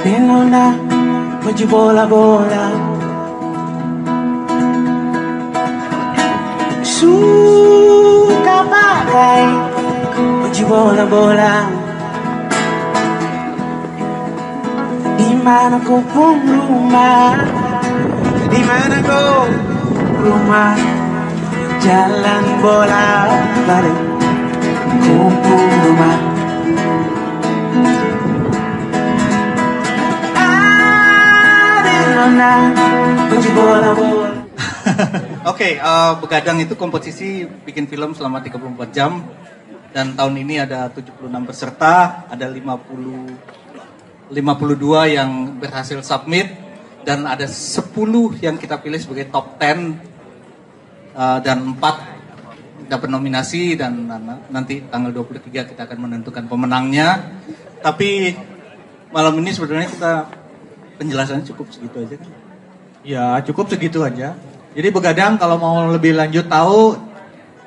Nilona majibola-bola suka pakai majibola-bola di mana kau pun rumah, di mana kau rumah, jalan bola balik kumpul rumah. Oke, Begadang itu komposisi bikin film selama 34 jam. Dan tahun ini ada 76 peserta, ada 52 yang berhasil submit. Dan ada 10 yang kita pilih sebagai top 10. Dan 4 dapat nominasi. Dan nanti tanggal 23 kita akan menentukan pemenangnya. Tapi malam ini sebenarnya kita penjelasannya cukup segitu aja kan? Ya, cukup segitu aja. Jadi Begadang kalau mau lebih lanjut tahu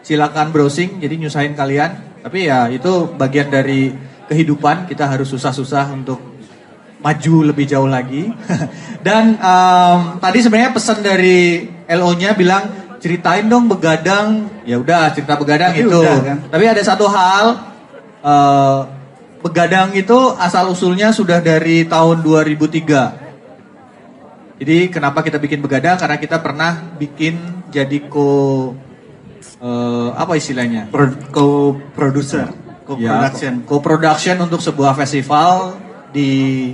silakan browsing, jadi nyusahin kalian. Tapi ya itu bagian dari kehidupan, kita harus susah-susah untuk maju lebih jauh lagi. Dan tadi sebenarnya pesan dari LO-nya bilang ceritain dong Begadang. Ya udah, cerita Begadang itu. Udah, kan? Tapi ada satu hal, Begadang itu asal usulnya sudah dari tahun 2003. Jadi kenapa kita bikin Begadang? Karena kita pernah bikin jadi apa istilahnya? Co-producer, co-production. Ya, co-production untuk sebuah festival di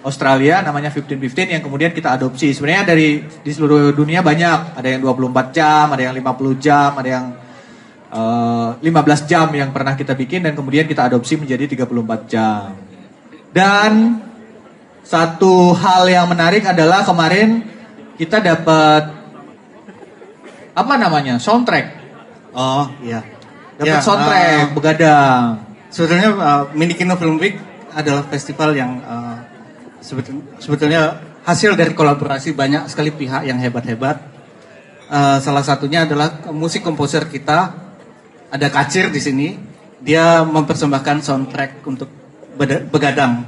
Australia namanya 1515 yang kemudian kita adopsi. Sebenarnya di seluruh dunia banyak, ada yang 24 jam, ada yang 50 jam, ada yang 15 jam yang pernah kita bikin dan kemudian kita adopsi menjadi 34 jam. Dan satu hal yang menarik adalah kemarin kita dapat apa namanya? Soundtrack. Oh, iya. Dapat soundtrack Begadang. Sebetulnya Mini Kino Film Week adalah festival yang sebetulnya hasil dari kolaborasi banyak sekali pihak yang hebat-hebat. Salah satunya adalah musik komposer kita, ada Kacir di sini. Dia mempersembahkan soundtrack untuk Begadang.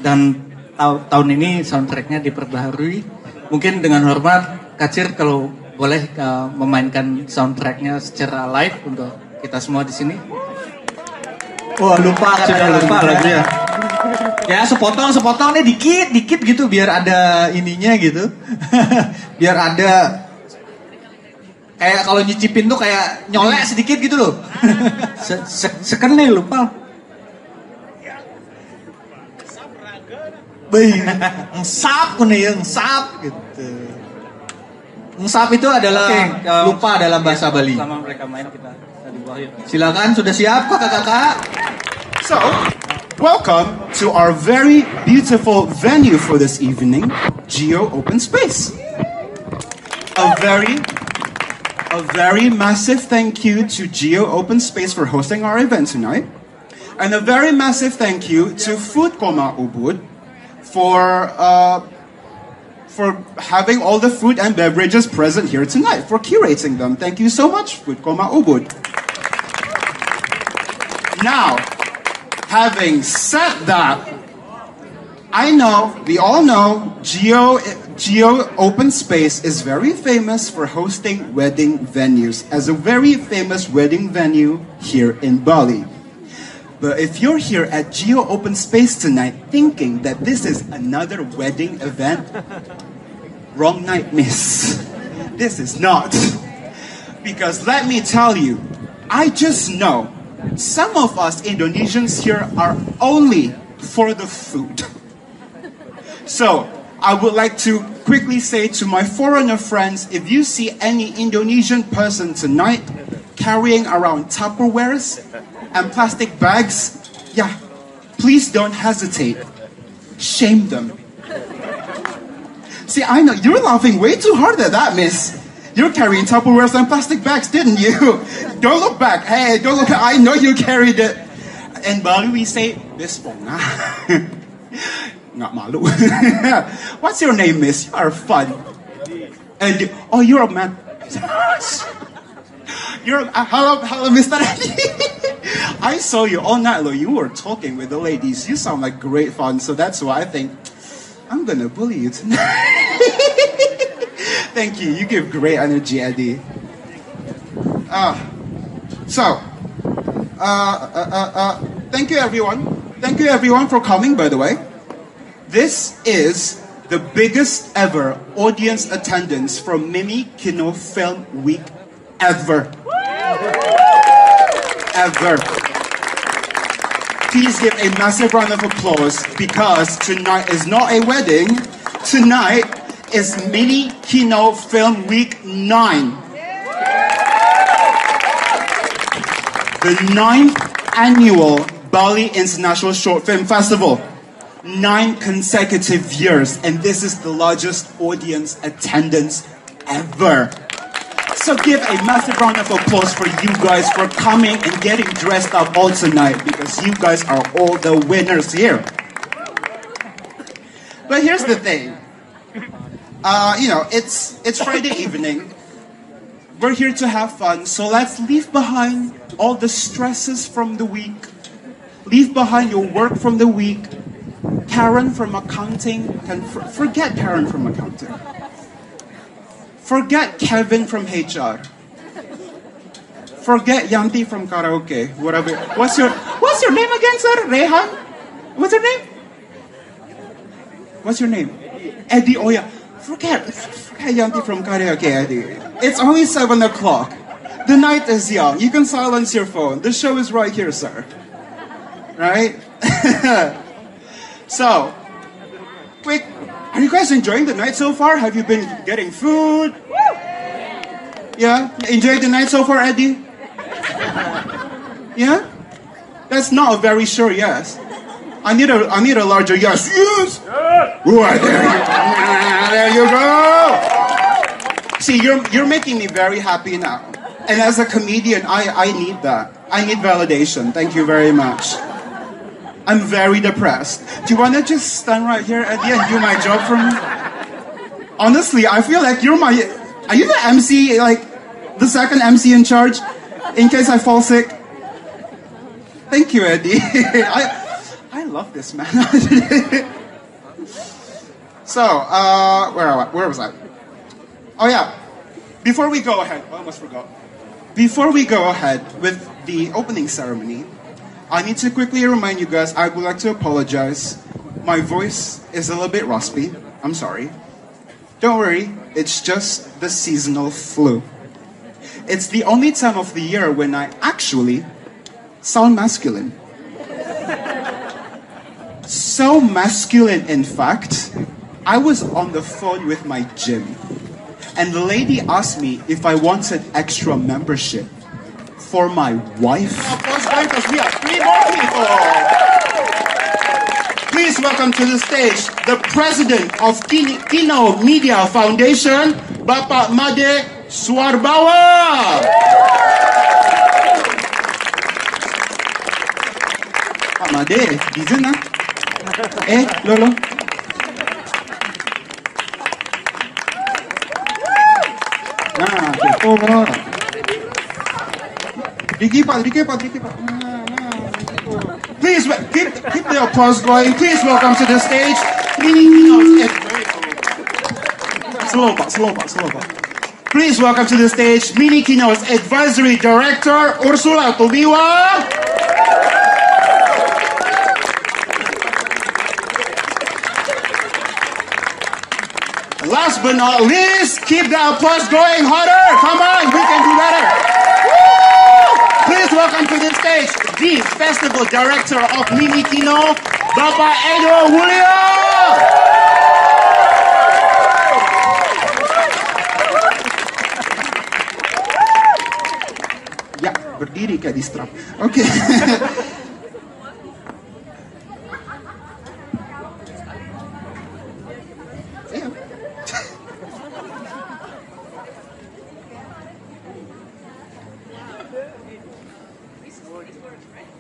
Dan tahun ini soundtracknya diperbaharui. Mungkin dengan hormat Kacir kalau boleh memainkan soundtracknya secara live untuk kita semua di sini. Wah, lupa lagunya. Ya, sepotong nih dikit gitu biar ada ininya gitu. Biar ada kayak kalau nyicipin tuh kayak nyolek sedikit gitu loh. Sekenil lupa. Ngesap gitu. Ngesap itu adalah lupa dalam bahasa Bali. Selama mereka main kita di bawah. Silakan, sudah siap kakak-kakak? So, welcome to our very beautiful venue for this evening, Geo Open Space. A very massive thank you to Geo Open Space for hosting our event tonight. And a very massive thank you to Food Coma Ubud for having all the food and beverages present here tonight, for curating them. Thank you so much, Food Coma Ubud. Now, having said that, we all know Geo Open Space is very famous for hosting wedding venues, as a very famous wedding venue here in Bali. But if you're here at Geo Open Space tonight thinking that this is another wedding event, wrong night, miss. This is not. Because let me tell you, I just know some of us Indonesians here are only for the food. So, I would like to quickly say to my foreigner friends, if you see any Indonesian person tonight carrying around Tupperwares and plastic bags, yeah, please don't hesitate. Shame them. See, I know, you're laughing way too hard at that, miss. You're carrying Tupperwares and plastic bags, didn't you? Don't look back. Hey, don't look back. I know you carried it. In Bali, we say, bisponga. Nggak malu. What's your name, miss? You are fun. And oh, you're a man. Hello, Mr. Eddie. I saw you all night long. You were talking with the ladies. You sound like great fun. So that's why I think I'm gonna bully you tonight. Thank you. You give great energy, Eddie. Thank you, everyone. Thank you, everyone, for coming. By the way, this is the biggest ever audience attendance from Mimi Kino Film Week ever. Ever. Please give a massive round of applause because tonight is not a wedding. Tonight is Mini Kino Film Week 9. The 9th annual Bali International Short Film Festival. 9 consecutive years, and this is the largest audience attendance ever. So give a massive round of applause for you guys for coming and getting dressed up all tonight, because you guys are all the winners here. But here's the thing. It's Friday evening. We're here to have fun, so let's leave behind all the stresses from the week. Leave behind your work from the week. Karen from accounting, forget Karen from accounting. Forget Kevin from HR. Forget Yanti from karaoke. Whatever. What's your name again, sir? Rehan? What's your name? What's your name? Eddie. Oh yeah. Forget Yanti from karaoke, Eddie. It's only 7 o'clock. The night is young. You can silence your phone. The show is right here, sir. Right? So, quick, are you guys enjoying the night so far? Have you been getting food? Yeah? Enjoyed the night so far, Eddie? Yeah? That's not a very sure yes. I need a larger yes. Yes! Right, there you go! See, you're making me very happy now. And as a comedian, I need that. I need validation. Thank you very much. I'm very depressed. Do you want to just stand right here, Eddie, and do my job for me? Honestly, I feel like are you the MC, like, the second MC in charge, in case I fall sick? Thank you, Eddie. I love this man. So, where was I? Oh yeah, before we go ahead, I almost forgot. Before we go ahead with the opening ceremony, I need to quickly remind you guys, I would like to apologize. My voice is a little bit raspy. I'm sorry. Don't worry, it's just the seasonal flu. It's the only time of the year when I actually sound masculine. So masculine, in fact, I was on the phone with my gym, and the lady asked me if I wanted extra membership for my wife. Because we have 3 more people. Please welcome to the stage the president of Kino Media Foundation, Bapak Made Suarbawa. Pak Made, di na? Lolo. Nah, okay. Dikit Pak. Please keep the applause going. Please welcome to the stage. Slow Pak. Please welcome to the stage Mini Kino's Advisory Director Ursula Tubiwa. Last but not least, keep the applause going harder. Come on, we can do better. Please welcome to the stage the Festival Director of Mini Kino, Bapak Edo Julio. Ya, berdiri kayak di strap. Oke.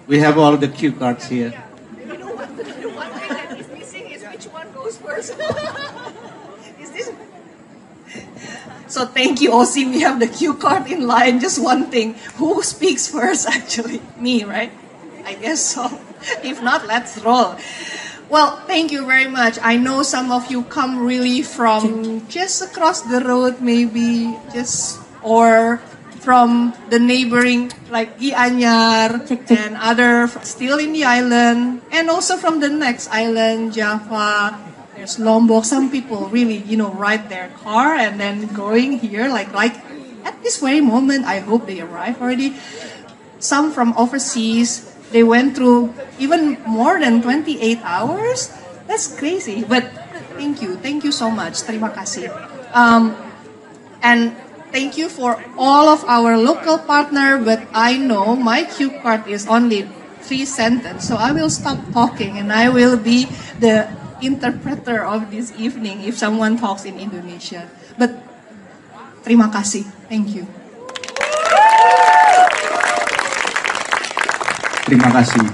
We have all the cue cards here. You know what? The one thing that is missing is which one So thank you, Osim. We have the cue card in line. Just one thing. Who speaks first, actually? Me, right? I guess so. If not, let's roll. Well, thank you very much. I know some of you come really from just across the road, maybe, or from the neighboring, like Gianyar and other, still in the island, and also from the next island, Java. There's Lombok. Some people really, ride their car and then going here, like at this very moment. I hope they arrive already. Some from overseas. They went through even more than 28 hours. That's crazy. But thank you so much. Terima kasih. And thank you for all of our local partner. But I know my cue card is only 3 sentences, so I will stop talking and I will be the interpreter of this evening if someone talks in Indonesia. But terima kasih. Thank you. Terima kasih.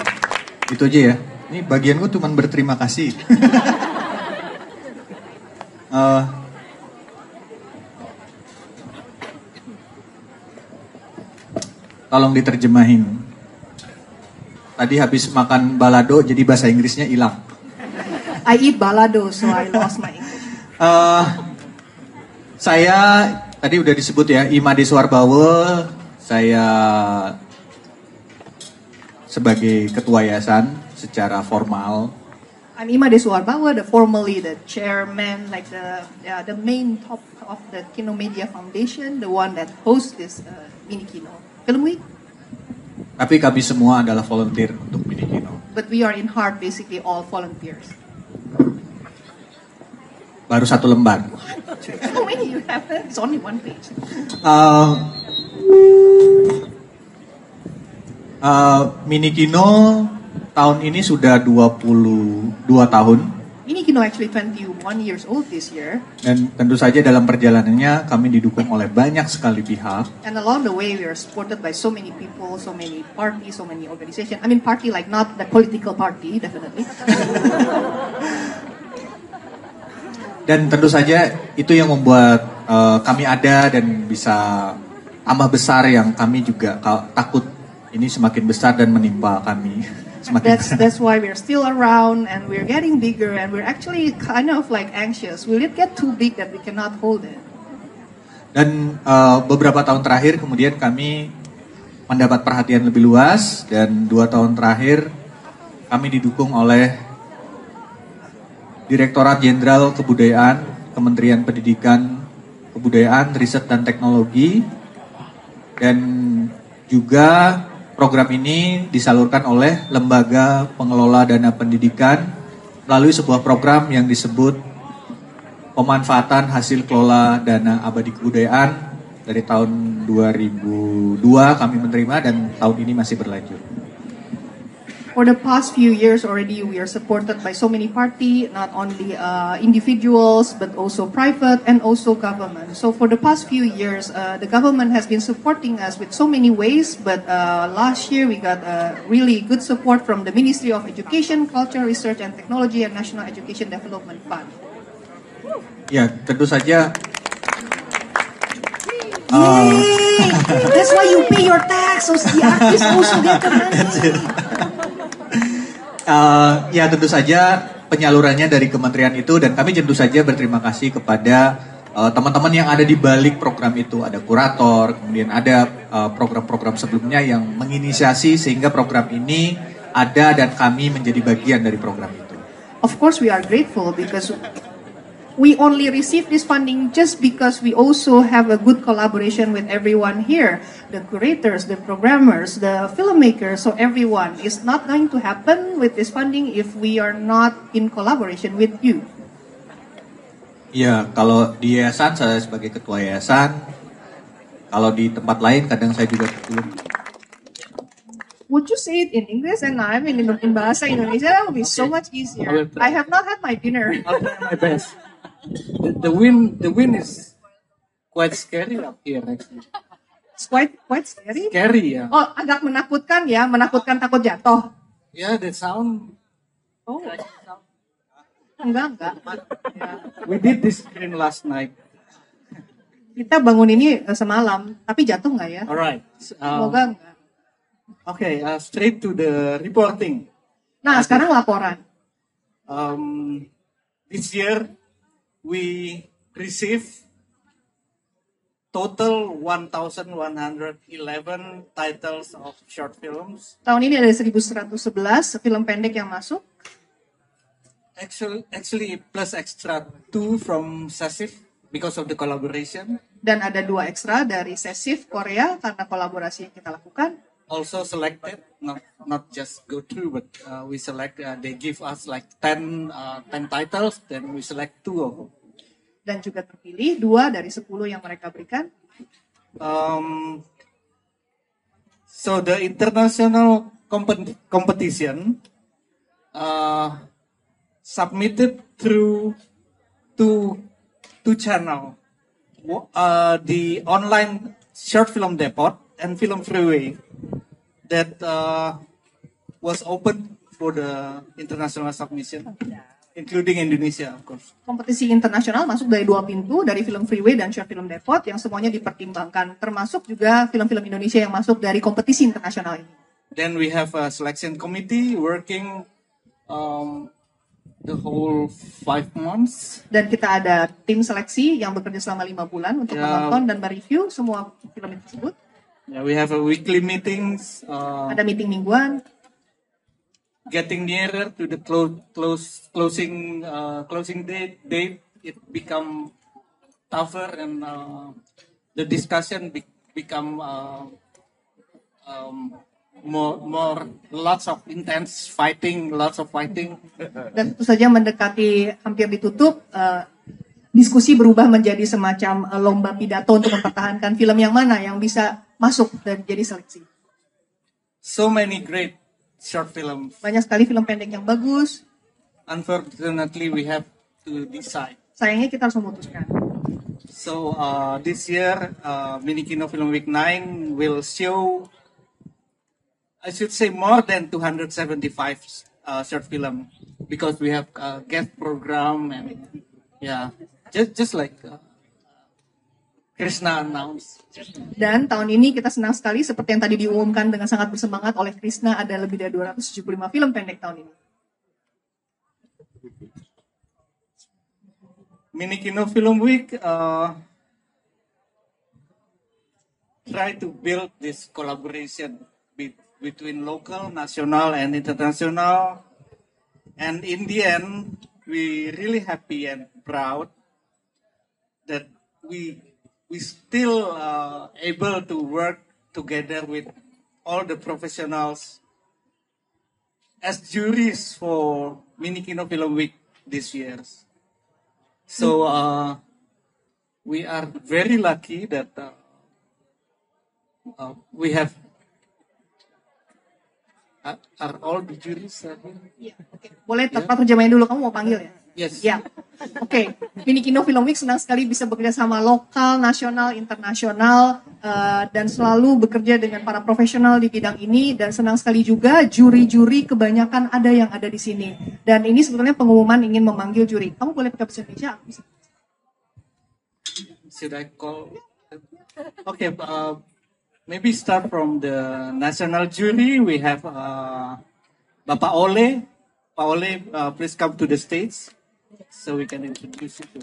Itu aja ya. Ini bagianku cuma berterima kasih. Tolong diterjemahin. Tadi habis makan balado jadi bahasa Inggrisnya hilang. I eat balado, so I lost my English. Saya tadi udah disebut ya, Imade Suwarbawa. Saya sebagai ketua yayasan secara formal. I'm Imade Suwarbawa, formally the chairman, like the main top of the Kino Media Foundation, the one that hosts this Mini Kino Film Week. Tapi kami semua adalah volunteer untuk Mini Kino. But we are in heart basically all volunteers. Baru 1 lembar. How many you have? It's only 1 page. Mini Kino tahun ini sudah 22 tahun. Mini Kino actually 21 years old this year. Dan tentu saja dalam perjalanannya kami didukung oleh banyak sekali pihak. And along the way we are supported by so many people, so many parties, so many organizations. I mean party like not the political party, definitely. Dan tentu saja itu yang membuat kami ada dan bisa tambah besar, yang kami juga takut ini semakin besar dan menimpa kami. That's why we're still around and we're getting bigger and we're actually kind of like anxious. Will it get too big that we cannot hold it? Dan beberapa tahun terakhir kemudian kami mendapat perhatian lebih luas, dan 2 tahun terakhir kami didukung oleh Direktorat Jenderal Kebudayaan, Kementerian Pendidikan, Kebudayaan, Riset dan Teknologi, dan juga program ini disalurkan oleh Lembaga Pengelola Dana Pendidikan melalui sebuah program yang disebut Pemanfaatan Hasil Kelola Dana Abadi Kebudayaan. Dari tahun 2002 kami menerima dan tahun ini masih berlanjut. For the past few years already, we are supported by so many parties, not only individuals, but also private and also government. So for the past few years, the government has been supporting us with so many ways, but last year we got really good support from the Ministry of Education, Culture, Research and Technology and National Education Development Fund. Ya, tentu saja. Yay! That's why you pay your tax, so the artists also get the money. Ya tentu saja penyalurannya dari kementerian itu, dan kami tentu saja berterima kasih kepada teman-teman yang ada di balik program itu. Ada kurator, kemudian ada program-program sebelumnya yang menginisiasi sehingga program ini ada dan kami menjadi bagian dari program itu. Of course we are grateful because we only receive this funding just because we also have a good collaboration with everyone here. The curators, the programmers, the filmmakers, so everyone. It's not going to happen with this funding if we are not in collaboration with you. Ya, kalau di yayasan saya sebagai ketua yayasan, kalau di tempat lain kadang saya juga belum. Would you say it in English and I'm in Bahasa Indonesia? That would be so much easier. I have not had my dinner. I'll try my best. The wind is quite scary up here actually. It's quite scary. Scary ya. Oh, agak menakutkan ya, menakutkan takut jatuh. Yeah, that sound. Oh, enggak. We did this game last night. Kita bangun ini semalam, tapi jatuh nggak ya? Alright. Semoga nggak. Okay, straight to the reporting. Nah, sekarang laporan. This year we received total 1,111 titles of short films. Tahun ini ada 1.111 film pendek yang masuk. Actually plus extra 2 from SASIF because of the collaboration. Dan ada 2 ekstra dari Sesif Korea karena kolaborasi yang kita lakukan. Also selected, not just go through, but we select. They give us like 10 titles, then we select 2 of them. Dan juga terpilih 2 dari 10 yang mereka berikan. So the international competition submitted through two channel, the online short film depot and film freeway that was open for the international submission, including Indonesia, of course. Kompetisi internasional masuk dari 2 pintu, dari film freeway dan short film depot yang semuanya dipertimbangkan, termasuk juga film-film Indonesia yang masuk dari kompetisi internasional ini. Then we have a selection committee working the whole 5 months. Dan kita ada tim seleksi yang bekerja selama 5 bulan untuk menonton dan mereview semua film tersebut. Yeah, we have a weekly meetings. Ada meeting mingguan. Getting nearer to the closing date, it become tougher and the discussion become more lots of intense fighting. Dan tentu saja mendekati hampir ditutup, diskusi berubah menjadi semacam lomba pidato untuk mempertahankan film yang mana yang bisa masuk dan jadi seleksi. So many great short films. Banyak sekali film pendek yang bagus. Unfortunately, we have to decide. Sayangnya kita harus memutuskan. So this year, Minikino Film Week 9 will show, I should say, more than 275 short film, because we have a guest program and just like Krishna announced. Dan tahun ini kita senang sekali, seperti yang tadi diumumkan dengan sangat bersemangat oleh Krishna, ada lebih dari 275 film pendek tahun ini. Minikino Film Week try to build this collaboration between local, national, and international. And in the end, we really happy and proud that we still able to work together with all the professionals as juries for Minikino Film Week this year. So we are very lucky that we have are all the juries here. Iya, oke. Boleh tepat terjemahin dulu, kamu mau panggil ya? Yes. Ya, oke. Minikino Film Week senang sekali bisa bekerja sama lokal, nasional, internasional, dan selalu bekerja dengan para profesional di bidang ini, dan senang sekali juga juri-juri kebanyakan ada yang ada di sini. Dan ini sebetulnya pengumuman ingin memanggil juri. Kamu boleh pakai bahasa Indonesia? Aku bisa. Should I call? Okay, maybe start from the national jury. We have Bapak Ole. Pak Ole, please come to the stage so we can introduce you to